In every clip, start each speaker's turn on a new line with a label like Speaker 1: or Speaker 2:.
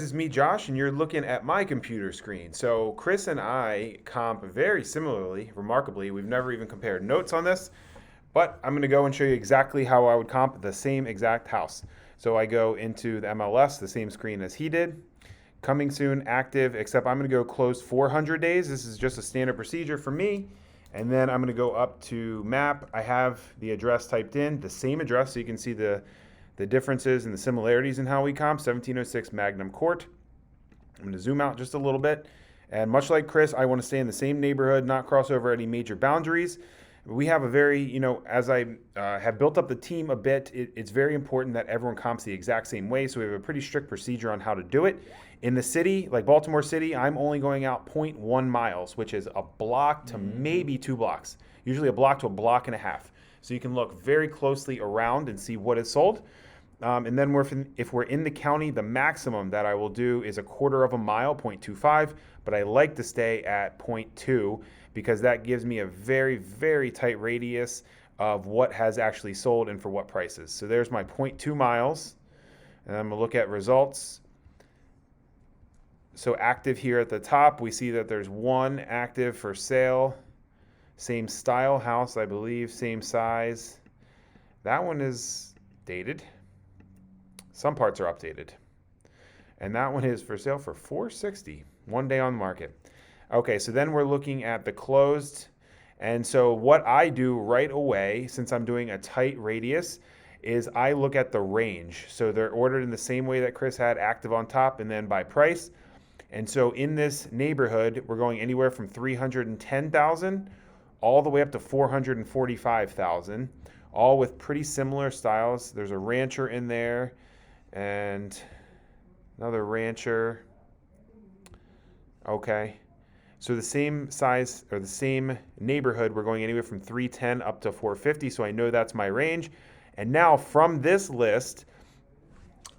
Speaker 1: it's me, Josh, and you're looking at my computer screen. So, Chris and I comp very similarly, remarkably. We've never even compared notes on this, but I'm going to go and show you exactly how I would comp the same exact house. So, I go into the MLS, the same screen as he did. Coming soon, active, except I'm going to go closed 400 days. This is just a standard procedure for me. And then I'm going to go up to map. I have the address typed in, the same address, so you can see the differences and the similarities in how we comp, 1706 Magnum Court. I'm going to zoom out just a little bit. And much like Chris, I want to stay in the same neighborhood, not cross over any major boundaries. We have a very, as I have built up the team a bit, it's very important that everyone comps the exact same way. So we have a pretty strict procedure on how to do it. In the city, like Baltimore City, I'm only going out 0.1 miles, which is a block to maybe 2 blocks, usually a block to a block and a half. So you can look very closely around and see what is sold. And then if we're in the county, the maximum that I will do is a quarter of a mile, 0.25, but I like to stay at 0.2 because that gives me a very, very tight radius of what has actually sold and for what prices. So there's my 0.2 miles, and I'm gonna look at results. So active here at the top, we see that there's one active for sale, same style house, I believe, same size. That one is dated. Some parts are updated. And that one is for sale for $460, 1 day on the market. Okay, so then we're looking at the closed. And so what I do right away, since I'm doing a tight radius, is I look at the range. So they're ordered in the same way that Chris had, active on top and then by price. And so in this neighborhood, we're going anywhere from 310,000 all the way up to 445,000, all with pretty similar styles. There's a rancher in there and another rancher. Okay, so the same size or the same neighborhood, we're going anywhere from 310 up to 450, so I know that's my range. And now from this list,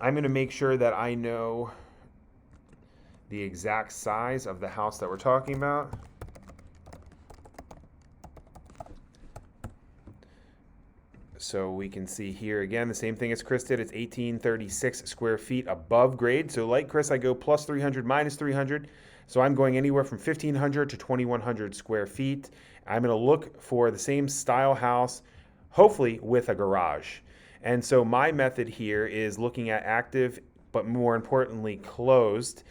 Speaker 1: I'm going to make sure that I know the exact size of the house that we're talking about. So we can see here again the same thing as Chris did. It's 1836 square feet above grade. So like Chris, I go plus 300, minus 300. So I'm going anywhere from 1,500 to 2,100 square feet. I'm going to look for the same style house, hopefully with a garage. And so my method here is looking at active, but more importantly, closed.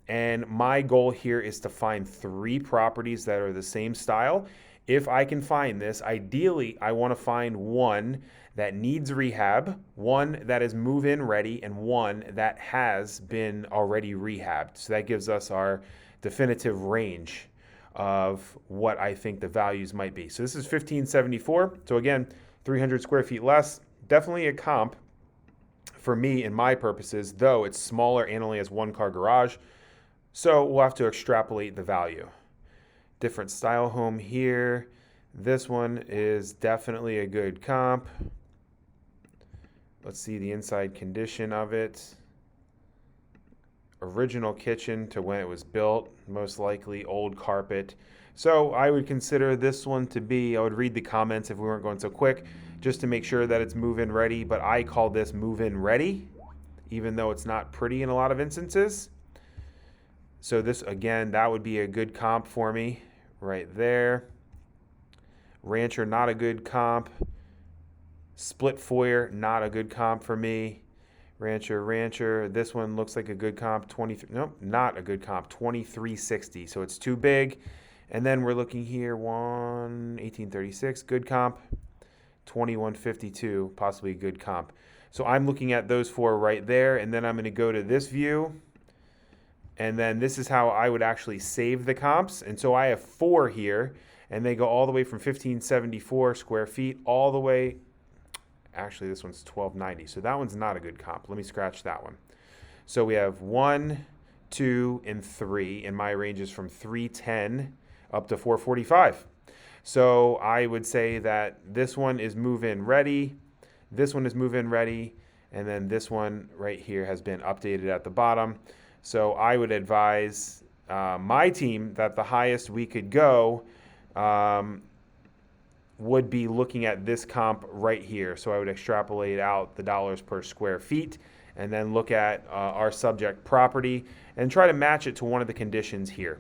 Speaker 1: And my goal here is to find 3 properties that are the same style. If I can find this, ideally, I want to find one that needs rehab, one that is move-in ready, and one that has been already rehabbed. So that gives us our definitive range of what I think the values might be. So this is 1574. So again, 300 square feet less, definitely a comp for me and my purposes, though it's smaller and only has 1-car garage. So we'll have to extrapolate the value. Different style home here. This one is definitely a good comp. Let's see the inside condition of it. Original kitchen to when it was built, most likely old carpet. So I would consider this one to be, I would read the comments if we weren't going so quick, just to make sure that it's move-in ready, but I call this move-in ready, even though it's not pretty in a lot of instances. So this, again, that would be a good comp for me right there. Rancher, not a good comp. Split foyer, not a good comp for me. Rancher. This one looks like a good comp. Nope, not a good comp. 2360. So it's too big. And then we're looking here. 1836, good comp. 2152, possibly a good comp. So I'm looking at those 4 right there, and then I'm going to go to this view. And then this is how I would actually save the comps. And so I have 4 here, and they go all the way from 1574 square feet all the way. Actually, this one's 1290. So that one's not a good comp. Let me scratch that one. So we have 1, 2, and 3. And my range is from 310 up to 445. So I would say that this one is move-in ready. This one is move-in ready. And then this one right here has been updated at the bottom. So I would advise my team that the highest we could go would be looking at this comp right here. So I would extrapolate out the dollars per square feet and then look at our subject property and try to match it to one of the conditions here.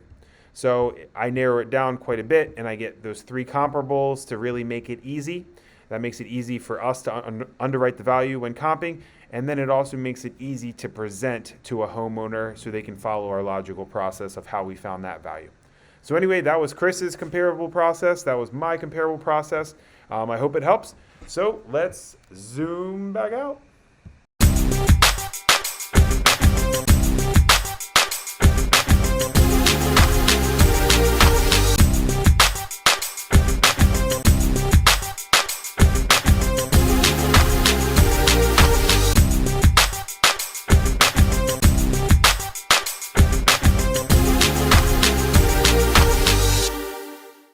Speaker 1: So I narrow it down quite a bit, and I get those 3 comparables to really make it easy. That makes it easy for us to underwrite the value when comping, and then it also makes it easy to present to a homeowner so they can follow our logical process of how we found that value. So anyway, that was Chris's comparable process. That was my comparable process. I hope it helps. So let's zoom back out.